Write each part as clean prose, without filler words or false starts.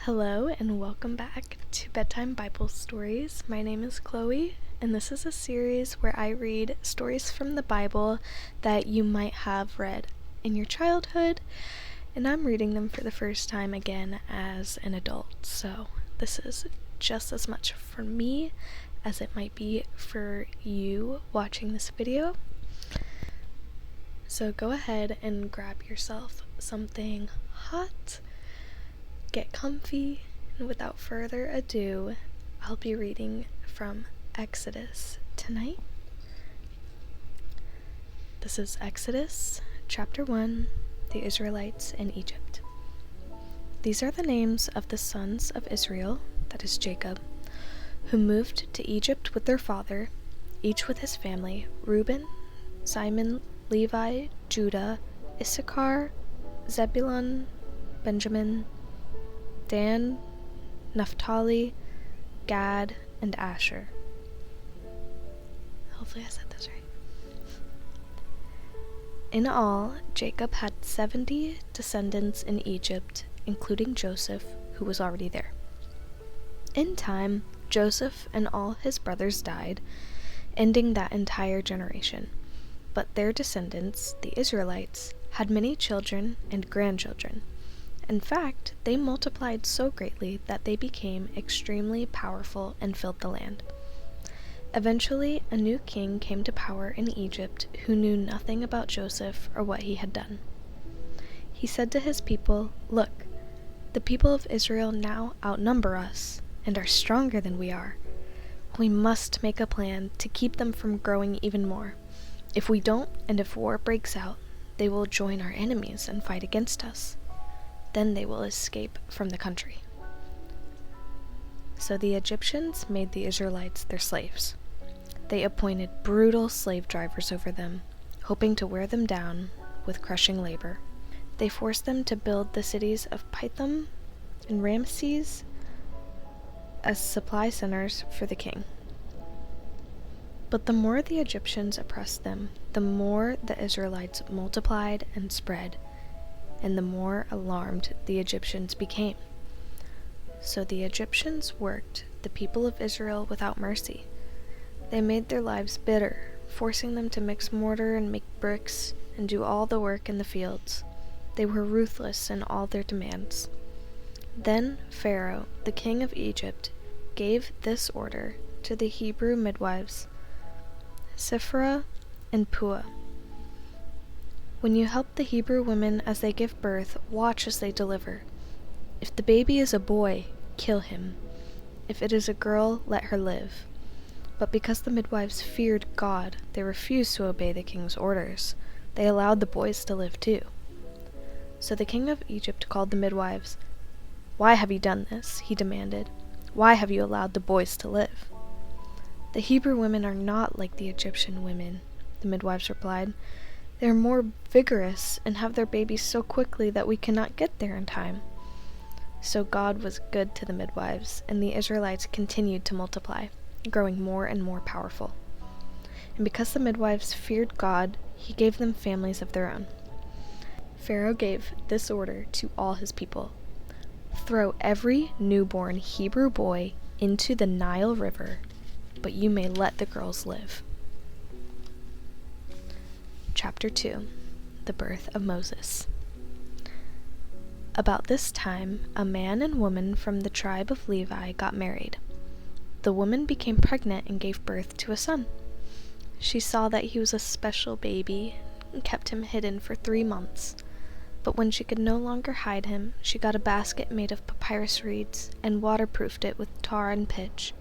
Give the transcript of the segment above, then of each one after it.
Hello and welcome back to Bedtime Bible Stories. My name is Chloe, and this is a series where I read stories from the Bible that you might have read in your childhood, and I'm reading them for the first time again as an adult. So this is just as much for me as it might be for you watching this video. So go ahead and grab yourself something hot, get comfy, and without further ado, I'll be reading from Exodus tonight. This is Exodus chapter 1, the Israelites in Egypt. These are the names of the sons of Israel, that is Jacob, who moved to Egypt with their father, each with his family: Reuben, Simon, Levi, Judah, Issachar, Zebulun, Benjamin, Dan, Naphtali, Gad, and Asher. Hopefully I said this right. In all, Jacob had 70 descendants in Egypt, including Joseph, who was already there. In time, Joseph and all his brothers died, ending that entire generation. But their descendants, the Israelites, had many children and grandchildren. In fact, they multiplied so greatly that they became extremely powerful and filled the land. Eventually, a new king came to power in Egypt who knew nothing about Joseph or what he had done. He said to his people, "Look, the people of Israel now outnumber us and are stronger than we are. We must make a plan to keep them from growing even more. If we don't, and if war breaks out, they will join our enemies and fight against us. Then they will escape from the country." So the Egyptians made the Israelites their slaves. They appointed brutal slave drivers over them, hoping to wear them down with crushing labor. They forced them to build the cities of Pithom and Ramses as supply centers for the king. But the more the Egyptians oppressed them, the more the Israelites multiplied and spread, and the more alarmed the Egyptians became. So the Egyptians worked the people of Israel without mercy. They made their lives bitter, forcing them to mix mortar and make bricks and do all the work in the fields. They were ruthless in all their demands. Then Pharaoh, the king of Egypt, gave this order to the Hebrew midwives, Shiphrah and Puah: "When you help the Hebrew women as they give birth, watch as they deliver. If the baby is a boy, kill him. If it is a girl, let her live." But because the midwives feared God, they refused to obey the king's orders. They allowed the boys to live too. So the king of Egypt called the midwives. "Why have you done this?" he demanded. "Why have you allowed the boys to live?" "The Hebrew women are not like the Egyptian women," the midwives replied. "They are more vigorous and have their babies so quickly that we cannot get there in time." So God was good to the midwives, and the Israelites continued to multiply, growing more and more powerful. And because the midwives feared God, he gave them families of their own. Pharaoh gave this order to all his people: "Throw every newborn Hebrew boy into the Nile River, but you may let the girls live." Chapter 2, the birth of Moses. About this time, a man and woman from the tribe of Levi got married. The woman became pregnant and gave birth to a son. She saw that he was a special baby and kept him hidden for 3 months. But when she could no longer hide him, she got a basket made of papyrus reeds and waterproofed it with tar and pitch.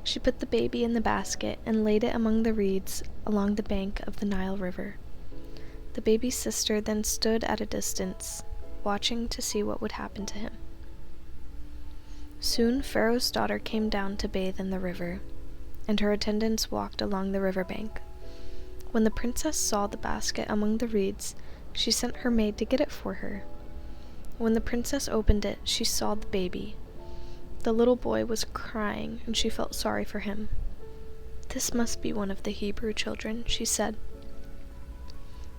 She put the baby in the basket and laid it among the reeds along the bank of the Nile River. The baby's sister then stood at a distance, watching to see what would happen to him. Soon Pharaoh's daughter came down to bathe in the river, and her attendants walked along the river bank. When the princess saw the basket among the reeds, she sent her maid to get it for her. When the princess opened it, she saw the baby. The little boy was crying, and she felt sorry for him. "This must be one of the Hebrew children," she said.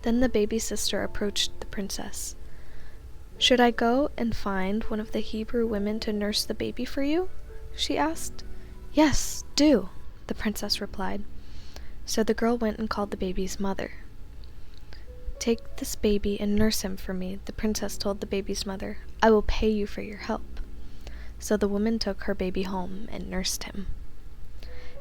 Then the baby's sister approached the princess. "Should I go and find one of the Hebrew women to nurse the baby for you?" she asked. "Yes, do," the princess replied. So the girl went and called the baby's mother. "Take this baby and nurse him for me," the princess told the baby's mother. "I will pay you for your help." So the woman took her baby home and nursed him.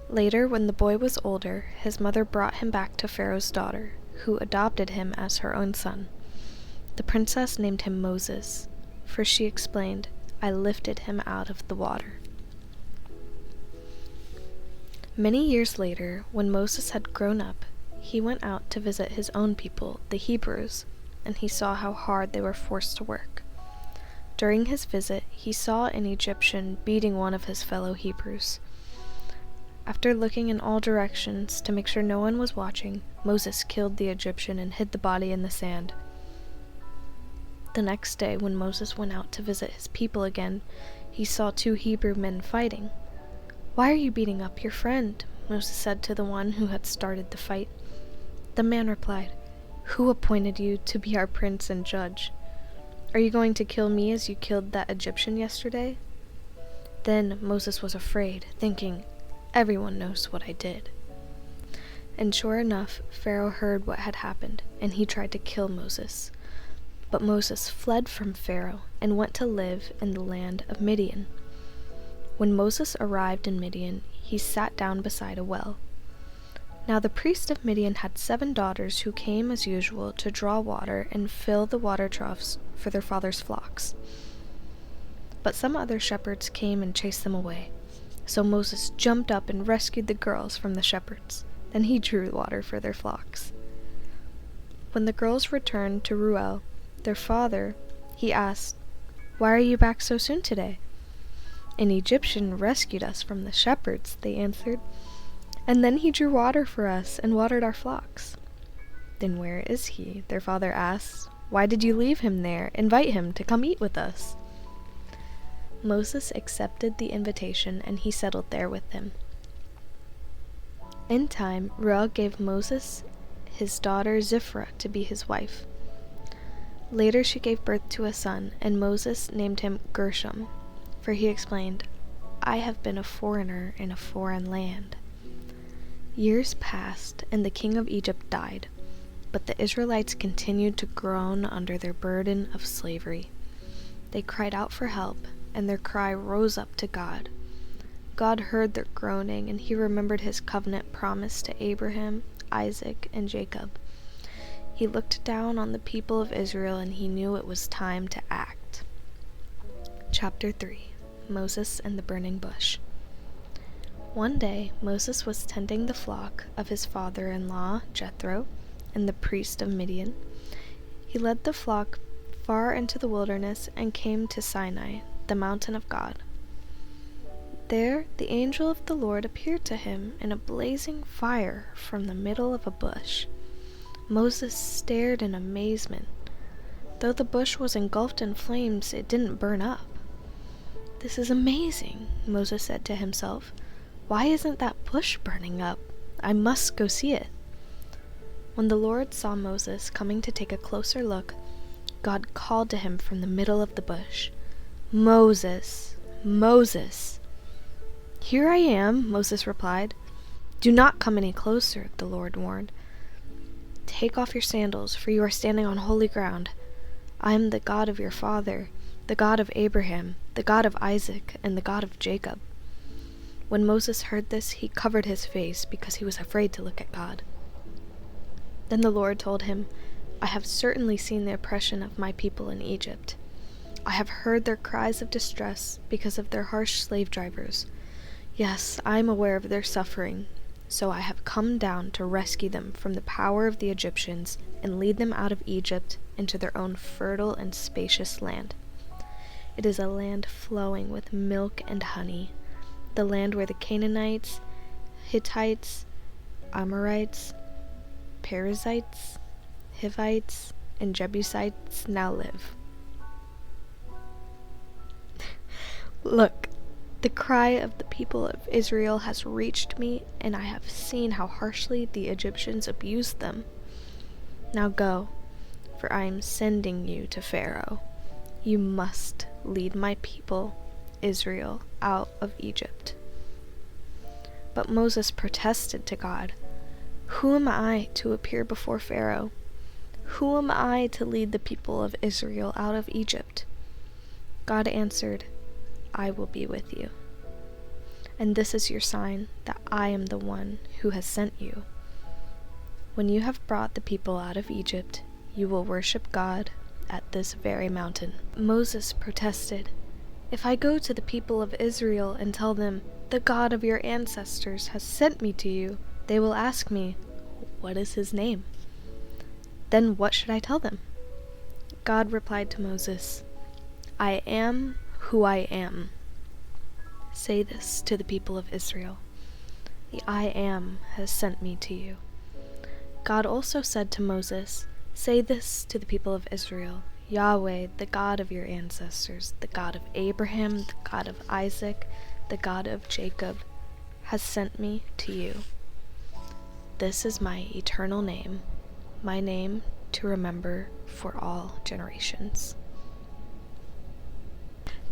Later, when the boy was older, his mother brought him back to Pharaoh's daughter, who adopted him as her own son. The princess named him Moses, for she explained, "I lifted him out of the water." Many years later, when Moses had grown up, he went out to visit his own people, the Hebrews, and he saw how hard they were forced to work. During his visit, he saw an Egyptian beating one of his fellow Hebrews. After looking in all directions to make sure no one was watching, Moses killed the Egyptian and hid the body in the sand. The next day, when Moses went out to visit his people again, he saw two Hebrew men fighting. "Why are you beating up your friend?" Moses said to the one who had started the fight. The man replied, "Who appointed you to be our prince and judge? Are you going to kill me as you killed that Egyptian yesterday?" Then Moses was afraid, thinking, "Everyone knows what I did." And sure enough, Pharaoh heard what had happened, and he tried to kill Moses. But Moses fled from Pharaoh and went to live in the land of Midian. When Moses arrived in Midian, he sat down beside a well. Now the priest of Midian had 7 daughters who came as usual to draw water and fill the water troughs for their father's flocks. But some other shepherds came and chased them away. So Moses jumped up and rescued the girls from the shepherds. Then he drew water for their flocks. When the girls returned to Reuel, their father, he asked, "Why are you back so soon today?" "An Egyptian rescued us from the shepherds," they answered, "and then he drew water for us and watered our flocks." "Then where is he?" their father asked. "Why did you leave him there? Invite him to come eat with us." Moses accepted the invitation and he settled there with them. In time, Reuel gave Moses his daughter Ziphrah to be his wife. Later she gave birth to a son, and Moses named him Gershom, for he explained, "I have been a foreigner in a foreign land." Years passed, and the king of Egypt died, but the Israelites continued to groan under their burden of slavery. They cried out for help, and their cry rose up to God. God heard their groaning, and he remembered his covenant promise to Abraham, Isaac, and Jacob. He looked down on the people of Israel, and he knew it was time to act. Chapter 3. Moses and the Burning Bush. One day, Moses was tending the flock of his father-in-law, Jethro, and the priest of Midian. He led the flock far into the wilderness and came to Sinai, the mountain of God. There, the angel of the Lord appeared to him in a blazing fire from the middle of a bush. Moses stared in amazement. Though the bush was engulfed in flames, it didn't burn up. "This is amazing," Moses said to himself. "Why isn't that bush burning up? I must go see it." When the Lord saw Moses coming to take a closer look, God called to him from the middle of the bush, "Moses, Moses." "Here I am," Moses replied. "Do not come any closer," the Lord warned. "Take off your sandals, for you are standing on holy ground. I am the God of your father, the God of Abraham, the God of Isaac, and the God of Jacob." When Moses heard this, he covered his face because he was afraid to look at God. Then the Lord told him, "I have certainly seen the oppression of my people in Egypt. I have heard their cries of distress because of their harsh slave drivers. Yes, I am aware of their suffering, so I have come down to rescue them from the power of the Egyptians and lead them out of Egypt into their own fertile and spacious land. It is a land flowing with milk and honey, the land where the Canaanites, Hittites, Amorites, Perizzites, Hivites, and Jebusites now live." "Look, the cry of the people of Israel has reached me, and I have seen how harshly the Egyptians abused them. Now go, for I am sending you to Pharaoh. You must lead my people, Israel, out of Egypt." But Moses protested to God, "Who am I to appear before Pharaoh? Who am I to lead the people of Israel out of Egypt?" God answered, "I will be with you. And this is your sign that I am the one who has sent you. When you have brought the people out of Egypt, you will worship God at this very mountain." Moses protested, "If I go to the people of Israel and tell them, 'The God of your ancestors has sent me to you,' they will ask me, 'What is his name?' Then what should I tell them?" God replied to Moses, "I am who I am. Say this to the people of Israel, 'The I am has sent me to you.'" God also said to Moses, "Say this to the people of Israel, 'Yahweh, the God of your ancestors, the God of Abraham, the God of Isaac, the God of Jacob, has sent me to you. This is my eternal name, my name to remember for all generations."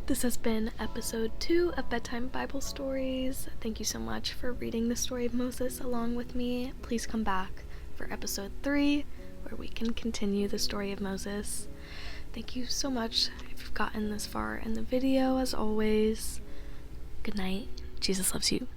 This has been episode 2 of Bedtime Bible Stories. Thank you so much for reading the story of Moses along with me. Please come back for episode 3, where we can continue the story of Moses. Thank you so much if you've gotten this far in the video. As always, good night. Jesus loves you.